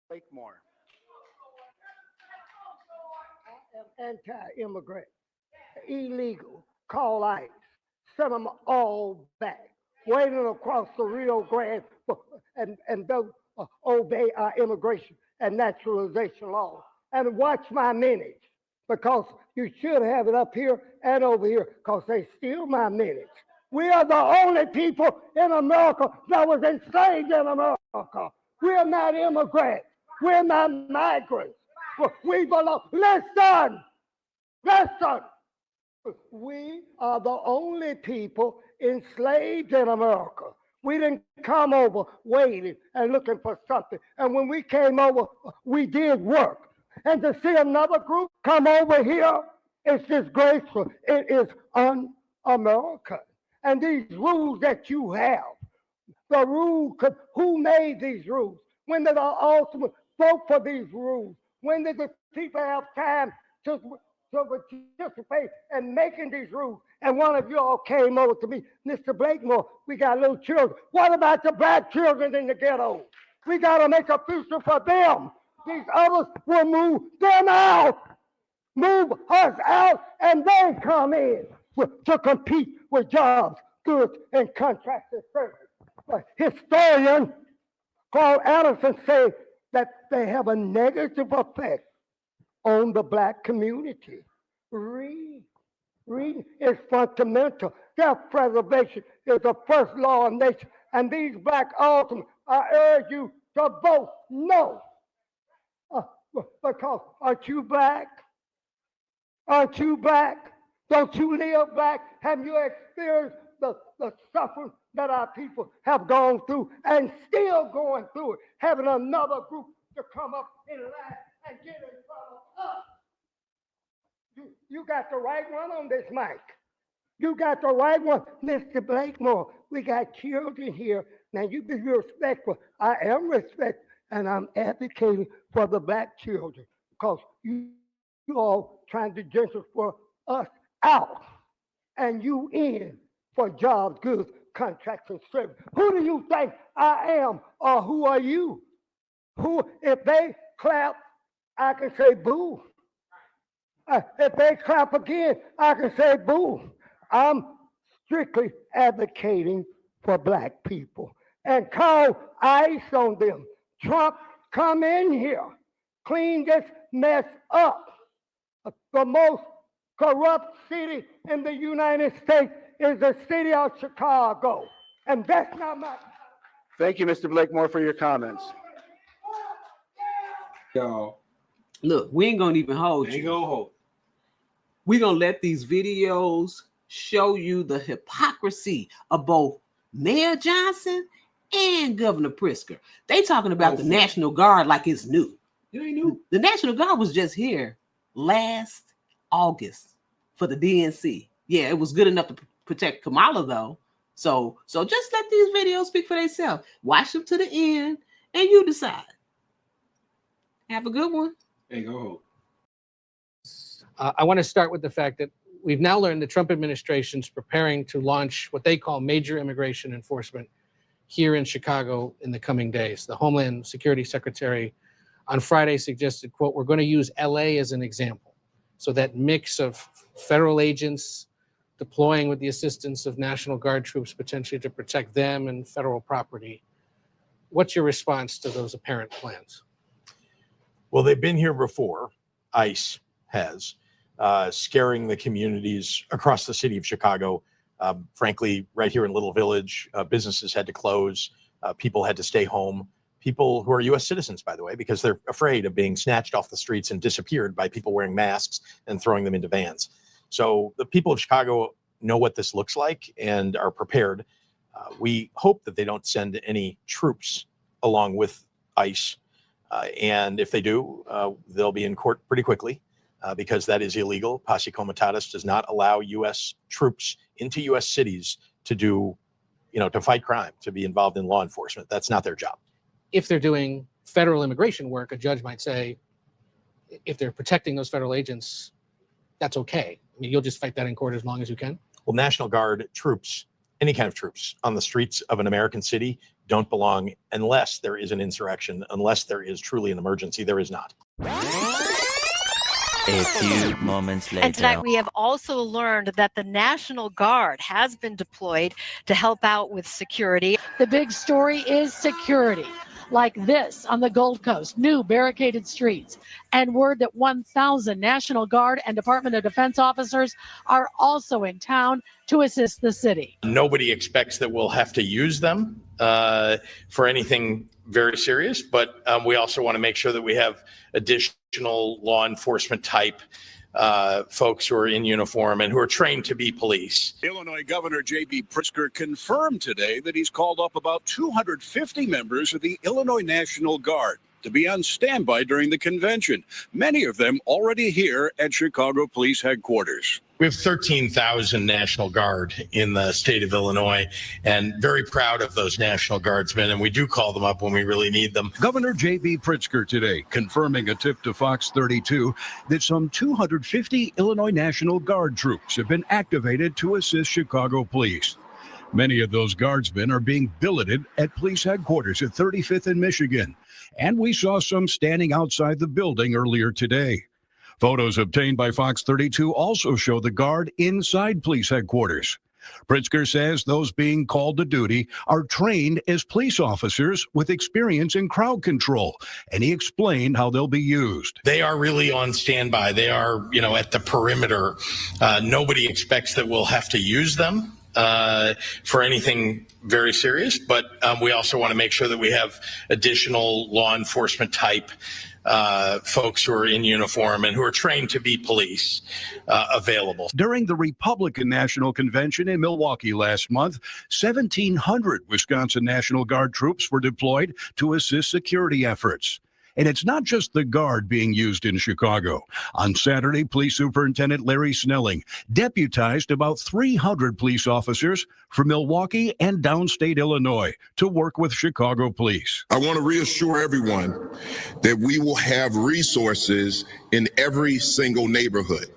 Blakemore. Anti-immigrant, illegal, call ICE, send them all back, waiting across the Rio Grande and don't obey our immigration and naturalization laws. And watch my minutes, because you should have it up here and over here, because they steal my minutes. We are the only people in America that was enslaved in America. We are not immigrants. We're not migrants. We belong. Listen, listen. We are the only people enslaved in America. We didn't come over waiting and looking for something. And when we came over, we did work. And to see another group come over here, it's disgraceful. It is un-American. And these rules that you have, the rule, who made these rules? When did the ultimate vote for these rules? When did the people have time to participate in making these rules? And one of you all came over to me, Mr. Blakemore, we got little children. What about the black children in the ghetto? We got to make a future for them. These others will move them out, move us out, and they come in to compete with jobs, goods, and contracted service. Historian Carl Allison said that they have a negative effect on the black community. Reading is fundamental. Self-preservation is the first law of nature. And these black ultimates, I urge you to vote no. Because aren't you black? Aren't you black? Don't you live black? Have you experienced the suffering that our people have gone through and still going through it? Having another group to come up in line and get in front of us. You got the right one on this mic. You got the right one, Mr. Blakemore. We got children here. Now you be respectful. I am respectful, and I'm advocating for the black children, because you all trying to gentrify us out and you in for jobs, goods, contracts, and service. Who do you think I am, or who are you? Who, if they clap, I can say boo. If they clap again, I can say boo. I'm strictly advocating for black people and call ICE on them. Trump, come in here, clean this mess up. The most corrupt city in the United States is the city of Chicago. And that's not my... Thank you, Mr. Blakemore, for your comments. Y'all, Look, we ain't gonna even hold ain't you. gonna hold. We're gonna let these videos show you the hypocrisy of both Mayor Johnson and Governor Pritzker. They talking about the National Guard like it's new. It ain't new. The National Guard was just here last August for the DNC. Yeah, it was good enough to protect Kamala though. So just let these videos speak for themselves. Watch them to the end and you decide. Have a good one. Ain't gonna hold. I want to start with the fact that we've now learned the Trump administration is preparing to launch what they call major immigration enforcement here in Chicago in the coming days. The Homeland Security Secretary on Friday suggested, quote, we're going to use LA as an example. So that mix of federal agents deploying with the assistance of National Guard troops potentially to protect them and federal property. What's your response to those apparent plans? Well, they've been here before. ICE has, scaring the communities across the city of Chicago. Frankly, right here in Little Village, businesses had to close. People had to stay home. People who are U.S. citizens, by the way, because they're afraid of being snatched off the streets and disappeared by people wearing masks and throwing them into vans. So the people of Chicago know what this looks like and are prepared. We hope that they don't send any troops along with ICE. And if they do, they'll be in court pretty quickly because that is illegal. Posse Comitatus does not allow U.S. troops into U.S. cities to do, to fight crime, to be involved in law enforcement. That's not their job. If they're doing federal immigration work, a judge might say, if they're protecting those federal agents, that's okay. I mean, you'll just fight that in court as long as you can. Well, National Guard troops, any kind of troops on the streets of an American city don't belong unless there is an insurrection, unless there is truly an emergency. There is not. A few moments later. And tonight we have also learned that the National Guard has been deployed to help out with security. The big story is security, like this on the Gold Coast, new barricaded streets, and word that 1,000 National Guard and Department of Defense officers are also in town to assist the city. Nobody expects that we'll have to use them for anything very serious, but we also want to make sure that we have additional law enforcement type folks who are in uniform and who are trained to be police. Illinois Governor J.B. Pritzker confirmed today that he's called up about 250 members of the Illinois National Guard to be on standby during the convention, many of them already here at Chicago Police Headquarters. We have 13,000 National Guard in the state of Illinois, and very proud of those National Guardsmen, and we do call them up when we really need them. Governor J.B. Pritzker today confirming a tip to Fox 32 that some 250 Illinois National Guard troops have been activated to assist Chicago police. Many of those guardsmen are being billeted at police headquarters at 35th and Michigan, and we saw some standing outside the building earlier today. Photos obtained by Fox 32 also show the Guard inside police headquarters. Pritzker says those being called to duty are trained as police officers with experience in crowd control, and he explained how they'll be used. They are really on standby. They are, at the perimeter. Nobody expects that we'll have to use them for anything very serious, but we also want to make sure that we have additional law enforcement type folks who are in uniform and who are trained to be police available. During the Republican National Convention in Milwaukee last month, 1,700 Wisconsin National Guard troops were deployed to assist security efforts. And it's not just the Guard being used in Chicago. On Saturday, Police Superintendent Larry Snelling deputized about 300 police officers from Milwaukee and downstate Illinois to work with Chicago police. I want to reassure everyone that we will have resources in every single neighborhood.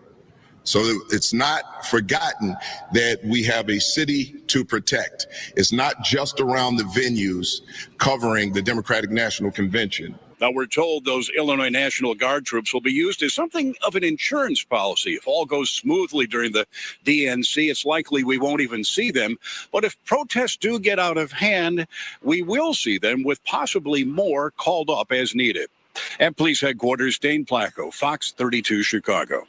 So it's not forgotten that we have a city to protect. It's not just around the venues covering the Democratic National Convention. Now, we're told those Illinois National Guard troops will be used as something of an insurance policy. If all goes smoothly during the DNC, it's likely we won't even see them. But if protests do get out of hand, we will see them, with possibly more called up as needed. At Police Headquarters, Dane Placco, Fox 32 Chicago.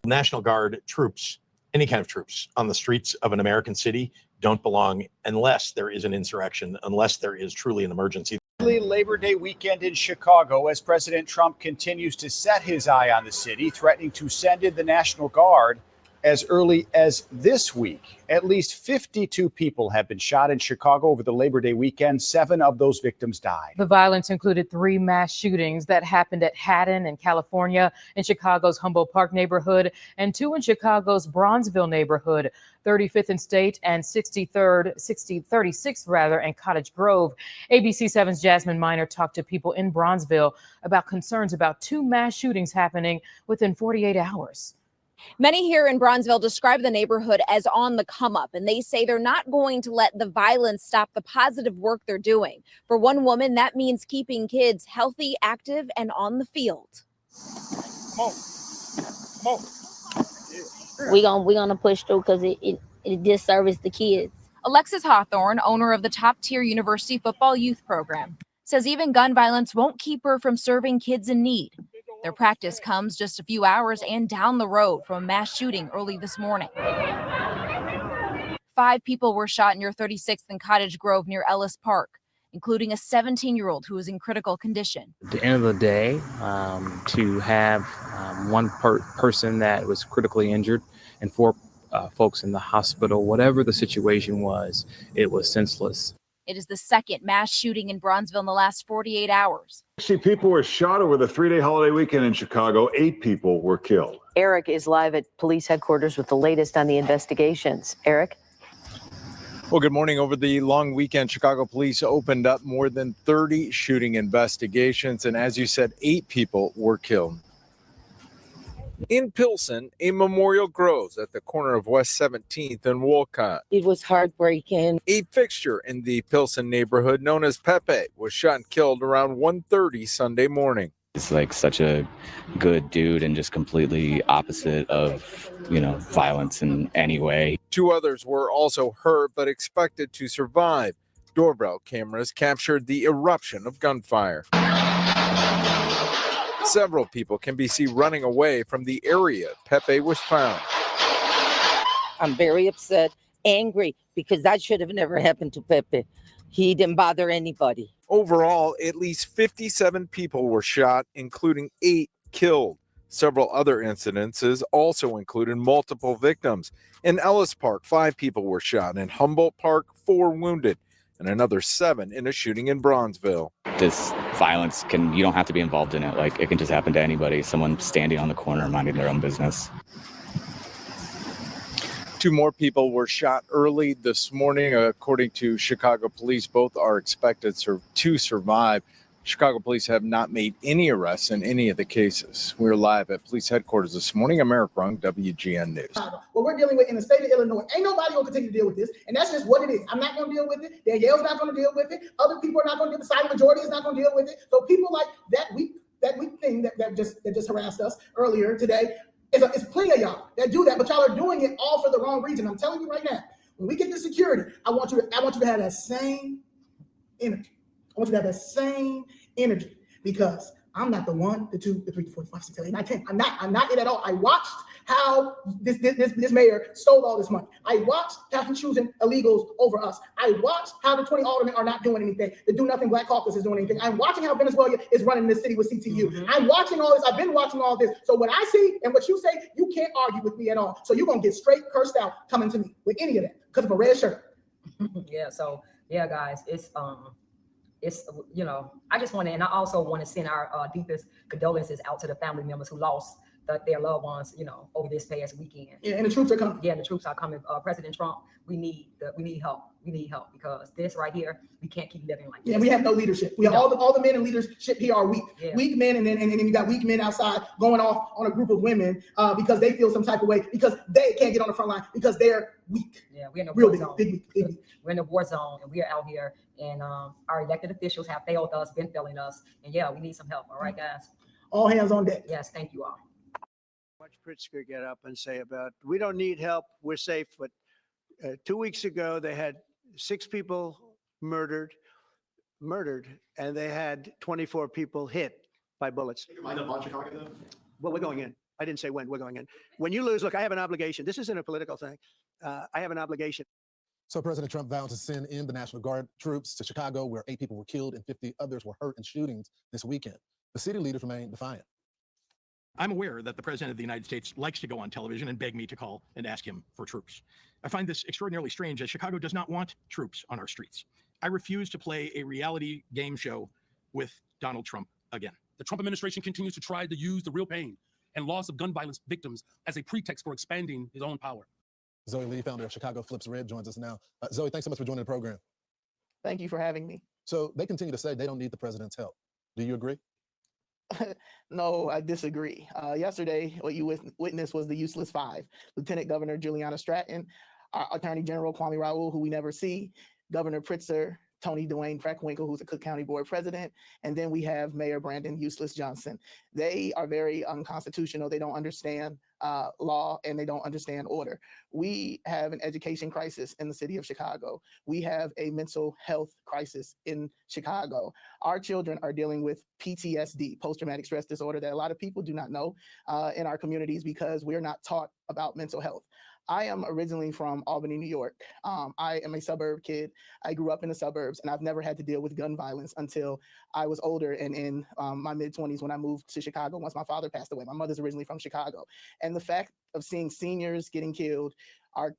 National Guard troops, any kind of troops on the streets of an American city, don't belong unless there is an insurrection, unless there is truly an emergency. Labor Day weekend in Chicago as President Trump continues to set his eye on the city, threatening to send in the National Guard as early as this week. At least 52 people have been shot in Chicago over the Labor Day weekend. 7 of those victims died. The violence included 3 mass shootings that happened at Haddon in California, in Chicago's Humboldt Park neighborhood, and 2 in Chicago's Bronzeville neighborhood, 35th and State and 36th and Cottage Grove. ABC 7's Jasmine Miner talked to people in Bronzeville about concerns about 2 mass shootings happening within 48 hours. Many here in Bronzeville describe the neighborhood as on the come up, and they say they're not going to let the violence stop the positive work they're doing. For one woman, that means keeping kids healthy, active, and on the field. Come on. We're gonna push through because it disservices the kids. Alexis Hawthorne, owner of the top-tier university football youth program, says even gun violence won't keep her from serving kids in need. Their practice comes just a few hours and down the road from a mass shooting early this morning. 5 people were shot near 36th and Cottage Grove near Ellis Park, including a 17-year-old who is in critical condition. At the end of the day, to have one person that was critically injured and 4 folks in the hospital, whatever the situation was, it was senseless. It is the second mass shooting in Bronzeville in the last 48 hours. 60 people were shot over the 3-day holiday weekend in Chicago. 8 people were killed. Eric is live at police headquarters with the latest on the investigations. Eric? Well, good morning. Over the long weekend, Chicago police opened up more than 30 shooting investigations. And as you said, 8 people were killed. In Pilsen, a memorial grows at the corner of West 17th and Wolcott. It was heartbreaking. A fixture in the Pilsen neighborhood known as Pepe was shot and killed around 1:30 Sunday morning. He's like such a good dude and just completely opposite of, violence in any way. 2 others were also hurt but expected to survive. Doorbell cameras captured the eruption of gunfire. Several people can be seen running away from the area Pepe was found. I'm very upset, angry, because that should have never happened to Pepe. He didn't bother anybody. Overall, at least 57 people were shot, including 8 killed. Several other incidences also included multiple victims. In Ellis Park, 5 people were shot. In Humboldt Park, 4 wounded, and another 7 in a shooting in Bronzeville. This violence you don't have to be involved in it. Like, it can just happen to anybody. Someone standing on the corner minding their own business. 2 more people were shot early this morning. According to Chicago police, both are expected to survive. Chicago police have not made any arrests in any of the cases. We're live at police headquarters this morning. I'm Eric Rung, WGN News. What we're dealing with in the state of Illinois, ain't nobody gonna continue to deal with this, and that's just what it is. I'm not gonna deal with it. Danielle's not gonna deal with it. Other people are not gonna deal. The silent majority is not gonna deal with it. So people like that weak thing that just harassed us earlier today. It's plenty of y'all that do that, but y'all are doing it all for the wrong reason. I'm telling you right now. When we get to security, I want you to have that same energy. I want you to have that same energy, because I'm not the 1, the 2, the 3, the 4, the 5, 6, 7, 8, 9, 10. I'm not it at all. I watched how this mayor stole all this money. I watched how he's choosing illegals over us. I watched how the 20 aldermen are not doing anything. The Do Nothing Black Caucus is doing anything. I'm watching how Venezuela is running this city with CTU. I'm watching all this. I've been watching all this. So what I see and what you say, you can't argue with me at all. So you're gonna get straight cursed out coming to me with any of that because of a red shirt. Yeah, guys, it's I just want to, and I also want to send our deepest condolences out to the family members who lost their loved ones, over this past weekend. Yeah, and the troops are coming. Yeah, the troops are coming. President Trump, we need help. We need help, because this right here, we can't keep living like this. Yeah, we have no leadership. We have all the men in leadership here are weak. Yeah. Weak men, and then you got weak men outside going off on a group of women because they feel some type of way because they can't get on the front line because they're weak. Yeah, we're in a real war zone. Big. We're in a war zone, and we are out here, and our elected officials have failed us, been failing us, and yeah, we need some help. All right, guys. All hands on deck. Yes, thank you all. Watch Pritzker get up and say about, we don't need help, we're safe. But 2 weeks ago, they had 6 people murdered, and they had 24 people hit by bullets. Mind up on Chicago, though? Well, we're going in. I didn't say when, we're going in. When you lose, look, I have an obligation. This isn't a political thing. I have an obligation. So President Trump vowed to send in the National Guard troops to Chicago, where 8 people were killed and 50 others were hurt in shootings this weekend. The city leaders remain defiant. I'm aware that the President of the United States likes to go on television and beg me to call and ask him for troops. I find this extraordinarily strange, as Chicago does not want troops on our streets. I refuse to play a reality game show with Donald Trump again. The Trump administration continues to try to use the real pain and loss of gun violence victims as a pretext for expanding his own power. Zoe Lee, founder of Chicago Flips Red, joins us now. Zoe, thanks so much for joining the program. Thank you for having me. So they continue to say they don't need the president's help. Do you agree? No, I disagree. Yesterday, what you witnessed was the useless 5. Lieutenant Governor Juliana Stratton, our Attorney General Kwame Raoul, who we never see, Governor Pritzker, Tony Dwayne Preckwinkle, who's the Cook County Board President, and then we have Mayor Brandon Useless Johnson. They are very unconstitutional. They don't understand law, and they don't understand order. We have an education crisis in the city of Chicago. We have a mental health crisis in Chicago. Our children are dealing with PTSD, post-traumatic stress disorder, that a lot of people do not know in our communities because we're not taught about mental health. I am originally from Albany, New York. I am a suburb kid. I grew up in the suburbs, and I've never had to deal with gun violence until I was older and in my mid-20s when I moved to Chicago once my father passed away. My mother's originally from Chicago. And the fact of seeing seniors getting killed, our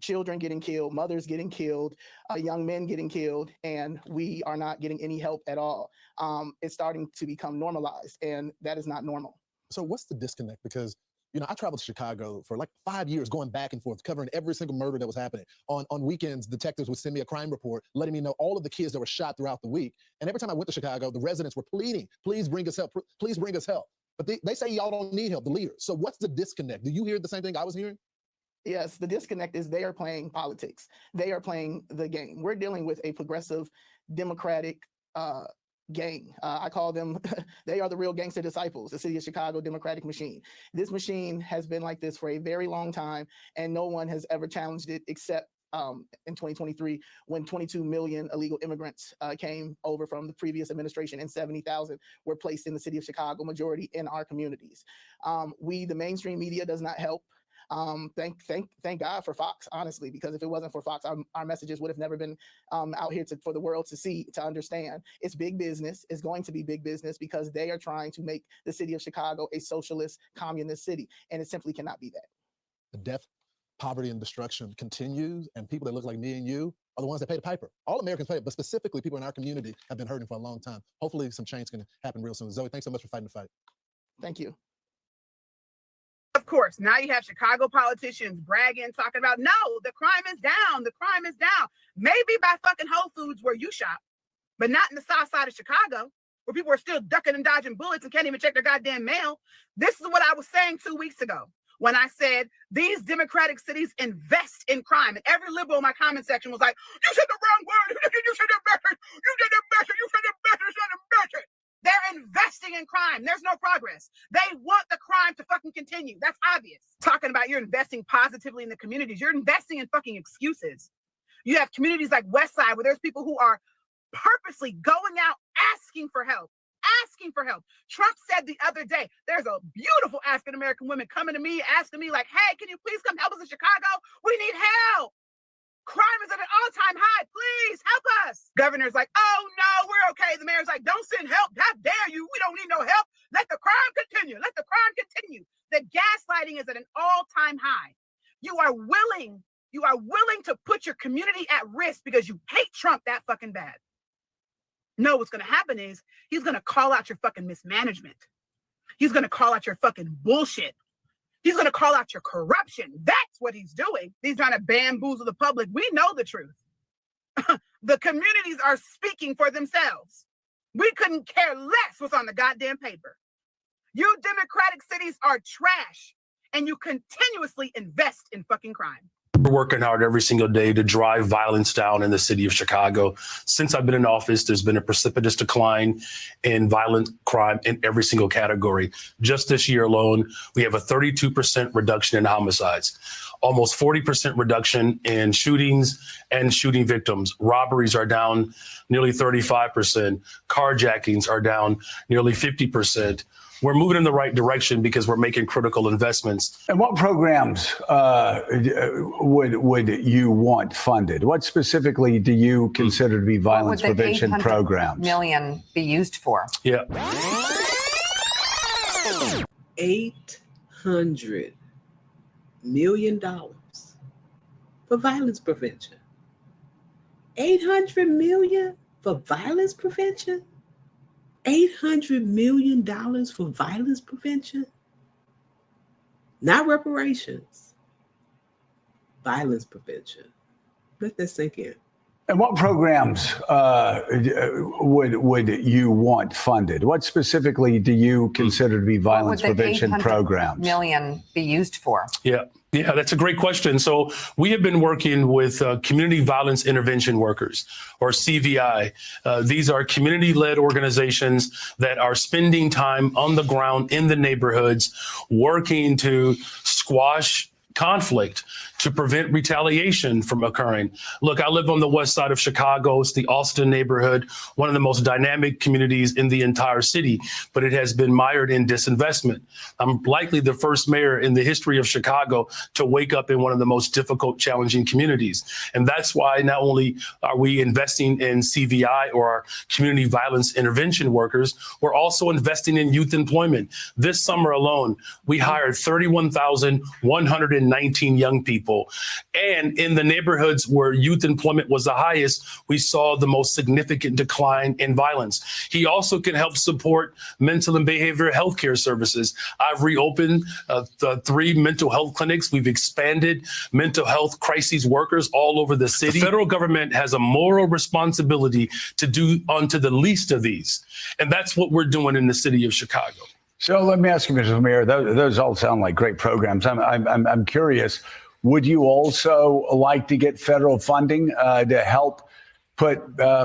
children getting killed, mothers getting killed, young men getting killed, and we are not getting any help at all. It's starting to become normalized, and that is not normal. So what's the disconnect? Because I traveled to Chicago for like 5 years, going back and forth, covering every single murder that was happening. On weekends, detectives would send me a crime report, letting me know all of the kids that were shot throughout the week. And every time I went to Chicago, the residents were pleading, please bring us help, please bring us help. But they say y'all don't need help, the leaders. So what's the disconnect? Do you hear the same thing I was hearing? Yes, the disconnect is they are playing politics. They are playing the game. We're dealing with a progressive, democratic gang. I call them, they are the real gangster disciples, the city of Chicago Democratic machine. This machine has been like this for a very long time, and no one has ever challenged it except in 2023, when 22 million illegal immigrants came over from the previous administration and 70,000 were placed in the city of Chicago, majority in our communities. The mainstream media does not help. Thank God for Fox, honestly, because if it wasn't for Fox, our messages would have never been out here for the world to see, to understand. It's big business. It's going to be big business because they are trying to make the city of Chicago a socialist, communist city, and it simply cannot be that. The death, poverty, and destruction continues, and people that look like me and you are the ones that pay the piper. All Americans pay it, but specifically people in our community have been hurting for a long time. Hopefully some change can happen real soon. Zoe, thanks so much for fighting the fight. Thank you. Of course, now you have Chicago politicians bragging, talking about, no, the crime is down. The crime is down. Maybe by fucking Whole Foods where you shop, but not in the south side of Chicago, where people are still ducking and dodging bullets and can't even check their goddamn mail. This is what I was saying 2 weeks ago when I said these democratic cities invest in crime. And every liberal in my comment section was like, you said the wrong word. You said it better. You did it better. You said it better. You said it better. They're investing in crime. There's no progress. They want the crime to fucking continue. That's obvious. Talking about you're investing positively in the communities. You're investing in fucking excuses. You have communities like Westside where there's people who are purposely going out asking for help. Trump said the other day, there's a beautiful African-American woman coming to me, asking me like, hey, can you please come help us in Chicago? We need help. Crime is at an all-time high. Please help us. Governor's like, oh, no, we're okay. The mayor's like, don't send help. How dare you? We don't need no help. Let the crime continue. Let the crime continue. The gaslighting is at an all-time high. You are willing to put your community at risk because you hate Trump that fucking bad. No, what's going to happen is he's going to call out your fucking mismanagement. He's going to call out your fucking bullshit. He's going to call out your corruption. That's what he's doing. He's trying to bamboozle the public. We know the truth. The communities are speaking for themselves. We couldn't care less what's on the goddamn paper. You democratic cities are trash, and you continuously invest in fucking crime. We're working hard every single day to drive violence down in the city of Chicago. Since I've been in office, there's been a precipitous decline in violent crime in every single category. Just this year alone, we have a 32% reduction in homicides, almost 40% reduction in shootings and shooting victims. Robberies are down nearly 35%. Carjackings are down nearly 50%. We're moving in the right direction because we're making critical investments. And what programs would you want funded? What specifically do you consider to be violence prevention programs? $800 million be used for? Yeah. $800 million for violence prevention. $800 million for violence prevention? $800 million for violence prevention? Not reparations. Violence prevention. Let that sink in. And what programs would you want funded? What specifically do you consider to be violence prevention programs? $800 million be used for? Yeah, that's a great question. So we have been working with community violence intervention workers, or CVI. These are community-led organizations that are spending time on the ground in the neighborhoods, working to squash conflict, to prevent retaliation from occurring. Look, I live on the west side of Chicago. It's the Austin neighborhood, one of the most dynamic communities in the entire city, but it has been mired in disinvestment. I'm likely the first mayor in the history of Chicago to wake up in one of the most difficult, challenging communities. And that's why not only are we investing in CVI, or our community violence intervention workers, we're also investing in youth employment. This summer alone, we hired 31,119 young people. And in the neighborhoods where youth employment was the highest, we saw the most significant decline in violence. He also can help support mental and behavioral health care services. I've reopened the 3 mental health clinics. We've expanded mental health crises workers all over the city. The federal government has a moral responsibility to do unto the least of these. And that's what we're doing in the city of Chicago. So let me ask you, Mr. Mayor, those all sound like great programs. I'm curious, would you also like to get federal funding to help put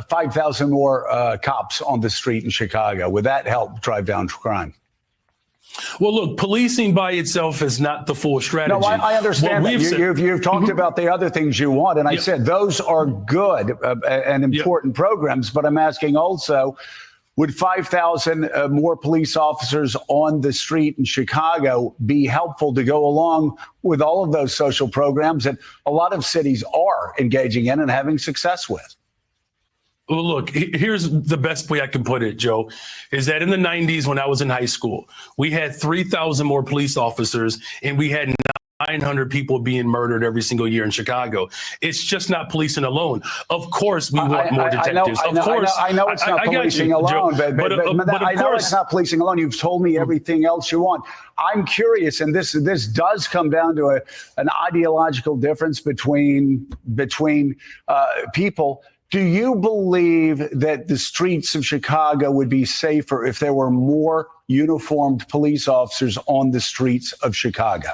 5,000 more cops on the street in Chicago? Would that help drive down crime? Well, look, policing by itself is not the full strategy. No, I understand that. You've talked about the other things you want, and I said those are good and important programs, but I'm asking also, would 5,000 more police officers on the street in Chicago be helpful to go along with all of those social programs that a lot of cities are engaging in and having success with? Well, look, here's the best way I can put it, Joe, is that in the 90s when I was in high school, we had 3,000 more police officers and we had 900 people being murdered every single year in Chicago. It's just not policing alone. Of course, we want more detectives. I know it's not policing alone, but I know it's not policing alone. You've told me everything else you want. I'm curious, and this does come down to an ideological difference between people. Do you believe that the streets of Chicago would be safer if there were more uniformed police officers on the streets of Chicago?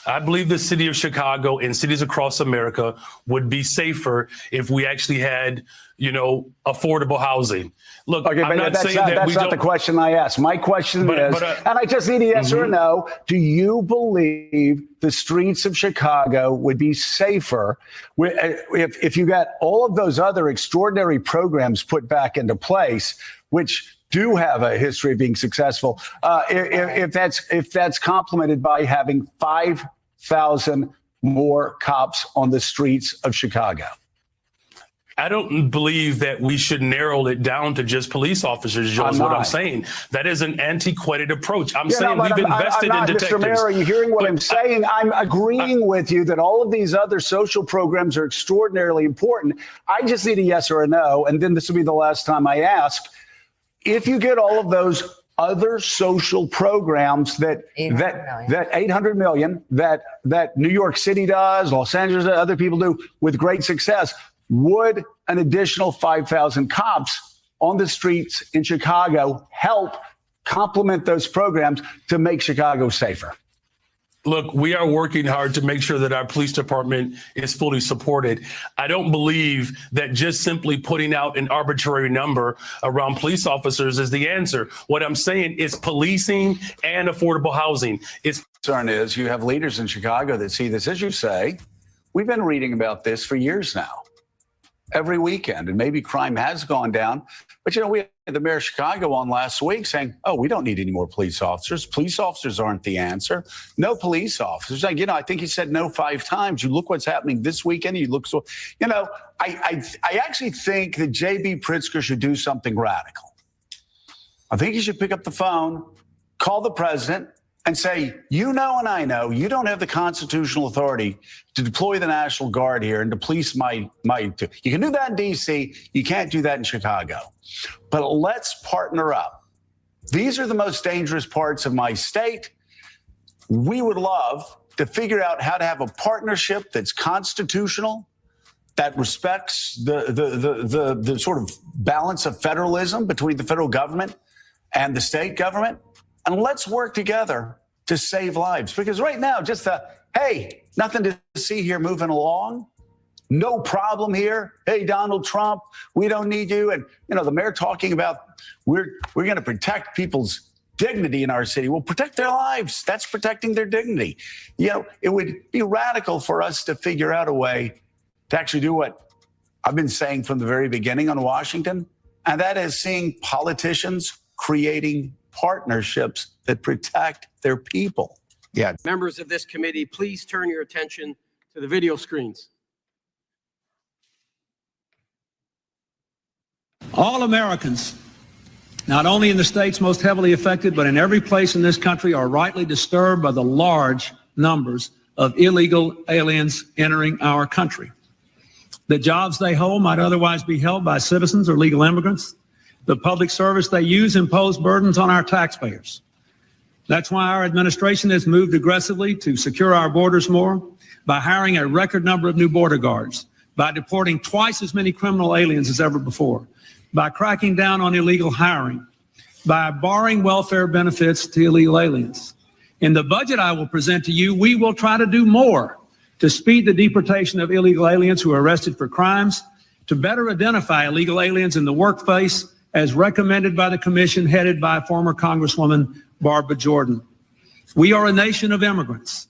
I believe the city of Chicago and cities across America would be safer if we actually had, affordable housing. Look, okay, I'm not saying that that's not the question I asked. My question is, and I just need a yes or a no. Do you believe the streets of Chicago would be safer if you got all of those other extraordinary programs put back into place, which do have a history of being successful, if that's complemented by having 5,000 more cops on the streets of Chicago? I don't believe that we should narrow it down to just police officers, Joe, is what I'm saying. That is an antiquated approach. I'm saying we've invested in detectives. Mr. Mayor, are you hearing what I'm saying? I'm agreeing with you that all of these other social programs are extraordinarily important. I just need a yes or a no, and then this will be the last time I ask. If you get all of those other social programs that 800 million that New York City does, Los Angeles, other people do with great success, would an additional 5,000 cops on the streets in Chicago help complement those programs to make Chicago safer? Look, we are working hard to make sure that our police department is fully supported. I don't believe that just simply putting out an arbitrary number around police officers is the answer. What I'm saying is policing and affordable housing. Concern is you have leaders in Chicago that see this, as you say. We've been reading about this for years now, every weekend, and maybe crime has gone down. But, we had the mayor of Chicago on last week saying, we don't need any more police officers. Police officers aren't the answer. No police officers. I think he said no 5 times. You look what's happening this weekend. You look I actually think that J.B. Pritzker should do something radical. I think he should pick up the phone, call the president, and say, and I know, you don't have the constitutional authority to deploy the National Guard here and to police my. You can do that in D.C. You can't do that in Chicago. But let's partner up. These are the most dangerous parts of my state. We would love to figure out how to have a partnership that's constitutional, that respects the sort of balance of federalism between the federal government and the state government. And let's work together to save lives. Because right now, just hey, nothing to see here moving along. No problem here. Hey, Donald Trump, we don't need you. And, the mayor talking about we're going to protect people's dignity in our city. Well, protect their lives. That's protecting their dignity. It would be radical for us to figure out a way to actually do what I've been saying from the very beginning on Washington. And that is seeing politicians creating partnerships that protect their people. Yeah. Members of this committee, please turn your attention to the video screens. All Americans, not only in the states most heavily affected, but in every place in this country, are rightly disturbed by the large numbers of illegal aliens entering our country. The jobs they hold might otherwise be held by citizens or legal immigrants. The public service they use impose burdens on our taxpayers. That's why our administration has moved aggressively to secure our borders more by hiring a record number of new border guards, by deporting twice as many criminal aliens as ever before, by cracking down on illegal hiring, by barring welfare benefits to illegal aliens. In the budget I will present to you, we will try to do more to speed the deportation of illegal aliens who are arrested for crimes, to better identify illegal aliens in the workplace as recommended by the commission headed by former Congresswoman Barbara Jordan. We are a nation of immigrants,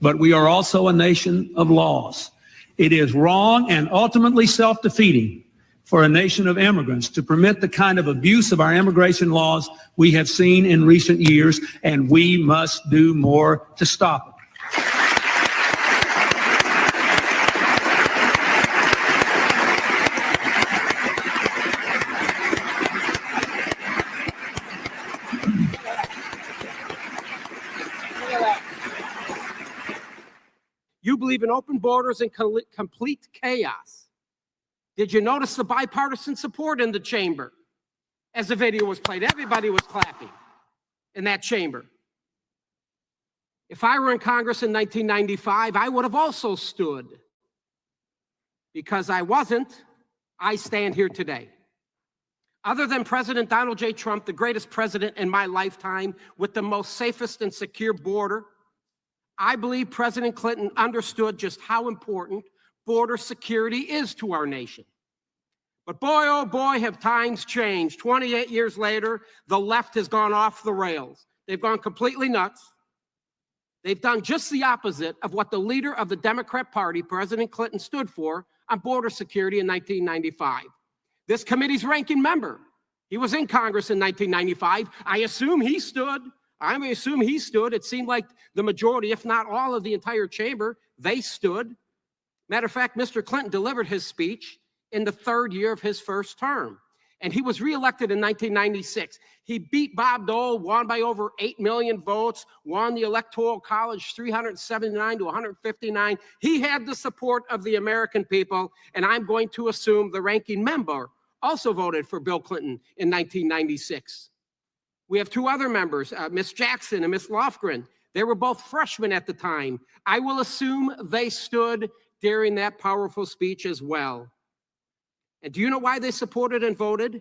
but we are also a nation of laws. It is wrong and ultimately self-defeating for a nation of immigrants to permit the kind of abuse of our immigration laws we have seen in recent years, and we must do more to stop it. You believe in open borders and complete chaos. Did you notice the bipartisan support in the chamber? As the video was played, everybody was clapping in that chamber. If I were in Congress in 1995, I would have also stood. Because I wasn't, I stand here today. Other than President Donald J. Trump, the greatest president in my lifetime with the most safest and secure border, I believe President Clinton understood just how important border security is to our nation. But boy, oh boy, have times changed. 28 years later, the left has gone off the rails. They've gone completely nuts. They've done just the opposite of what the leader of the Democrat Party, President Clinton, stood for on border security in 1995. This committee's ranking member, he was in Congress in 1995. I assume he stood. It seemed like the majority, if not all of the entire chamber, they stood. Matter of fact, Mr. Clinton delivered his speech in the third year of his first term, and he was reelected in 1996. He beat Bob Dole, won by over 8 million votes, won the Electoral College 379 to 159. He had the support of the American people, and I'm going to assume the ranking member also voted for Bill Clinton in 1996. We have two other members, Ms. Jackson and Ms. Lofgren. They were both freshmen at the time. I will assume they stood during that powerful speech as well. And do you know why they supported and voted?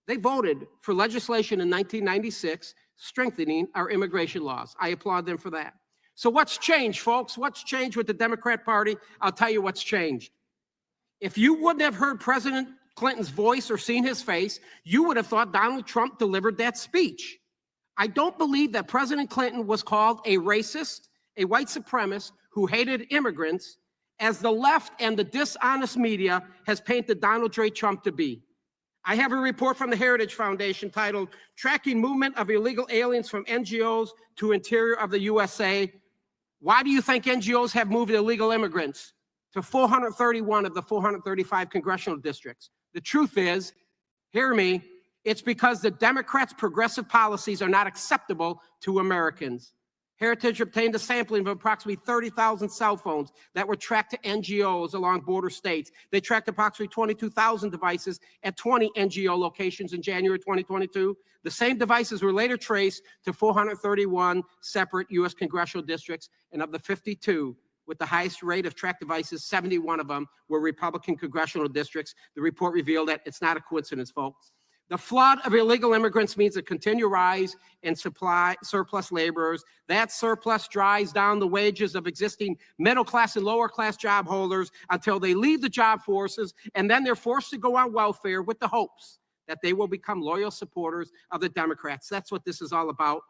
They voted for legislation in 1996 strengthening our immigration laws. I applaud them for that. So what's changed, folks? What's changed with the Democrat Party? I'll tell you what's changed. If you wouldn't have heard President Clinton's voice or seen his face, you would have thought Donald Trump delivered that speech. I don't believe that President Clinton was called a racist, a white supremacist who hated immigrants, as the left and the dishonest media has painted Donald J. Trump to be. I have a report from the Heritage Foundation titled Tracking Movement of Illegal Aliens from NGOs to Interior of the USA. Why do you think NGOs have moved illegal immigrants to 431 of the 435 congressional districts? The truth is, hear me, it's because the Democrats' progressive policies are not acceptable to Americans. Heritage obtained a sampling of approximately 30,000 cell phones that were tracked to NGOs along border states. They tracked approximately 22,000 devices at 20 NGO locations in January 2022. The same devices were later traced to 431 separate U.S. congressional districts, and of the 52 with the highest rate of tracked devices, 71 of them were Republican congressional districts. The report revealed that it's not a coincidence, folks. The flood of illegal immigrants means a continued rise in surplus laborers. That surplus drives down the wages of existing middle-class and lower-class job holders until they leave the job forces, and then they're forced to go on welfare with the hopes that they will become loyal supporters of the Democrats. That's what this is all about.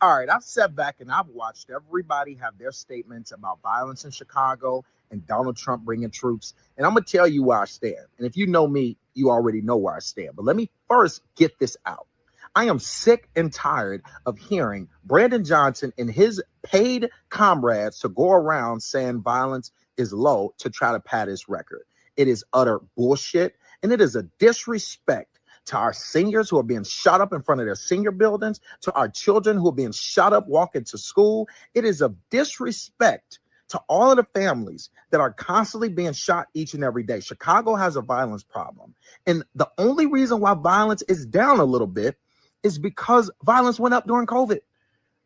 All right, I've sat back and I've watched everybody have their statements about violence in Chicago and Donald Trump bringing troops. And I'm going to tell you where I stand. And if you know me, you already know where I stand. But let me first get this out. I am sick and tired of hearing Brandon Johnson and his paid comrades to go around saying violence is low to try to pad his record. It is utter bullshit, and it is a disrespect to our seniors who are being shot up in front of their senior buildings, to our children who are being shot up walking to school. It is a disrespect to all of the families that are constantly being shot each and every day. Chicago has a violence problem. And the only reason why violence is down a little bit is because violence went up during COVID.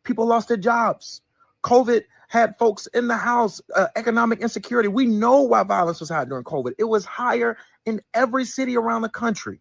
People lost their jobs. COVID had folks in the house, economic insecurity. We know why violence was high during COVID. It was higher in every city around the country.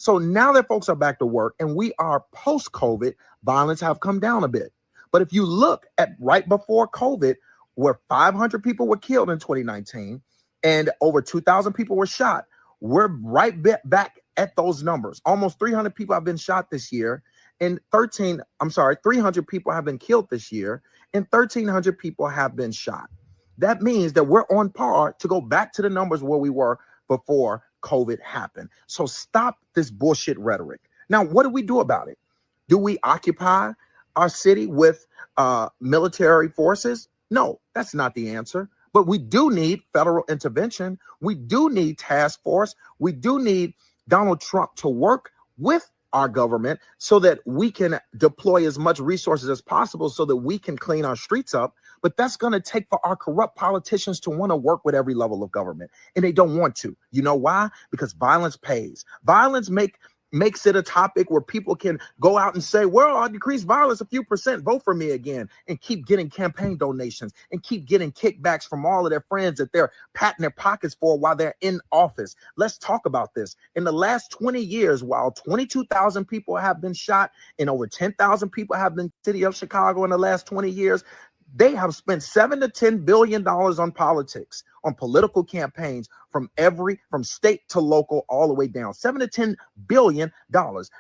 So now that folks are back to work and we are post-COVID, violence have come down a bit. But if you look at right before COVID, where 500 people were killed in 2019 and over 2,000 people were shot, we're right back at those numbers. Almost 300 people have been shot this year, and 300 people have been killed this year, and 1,300 people have been shot. That means that we're on par to go back to the numbers where we were before COVID happened. So stop this bullshit rhetoric. Now, what do we do about it? Do we occupy our city with military forces? No, that's not the answer. But we do need federal intervention. We do need task force. We do need Donald Trump to work with our government so that we can deploy as much resources as possible so that we can clean our streets up. But that's going to take for our corrupt politicians to want to work with every level of government. And they don't want to. You know why? Because violence pays. Violence makes it a topic where people can go out and say, well, I'll decrease violence a few percent, vote for me again, and keep getting campaign donations and keep getting kickbacks from all of their friends that they're patting their pockets for while they're in office. Let's talk about this. In the last 20 years, while 22,000 people have been shot and over 10,000 people have been in the city of Chicago in the last 20 years, they have spent $7 to $10 billion on politics, on political campaigns from state to local, all the way down. $7 to $10 billion.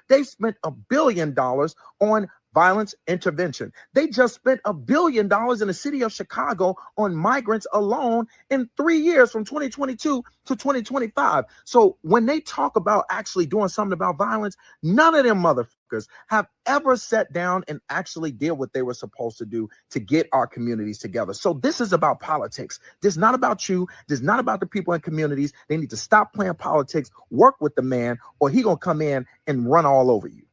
They spent $1 billion on violence intervention. They just spent $1 billion in the city of Chicago on migrants alone in 3 years, from 2022 to 2025. So when they talk about actually doing something about violence, none of them motherfuckers have ever sat down and actually did what they were supposed to do to get our communities together. So this is about politics. This is not about you. This is not about the people in communities. They need to stop playing politics, work with the man, or he gonna come in and run all over you.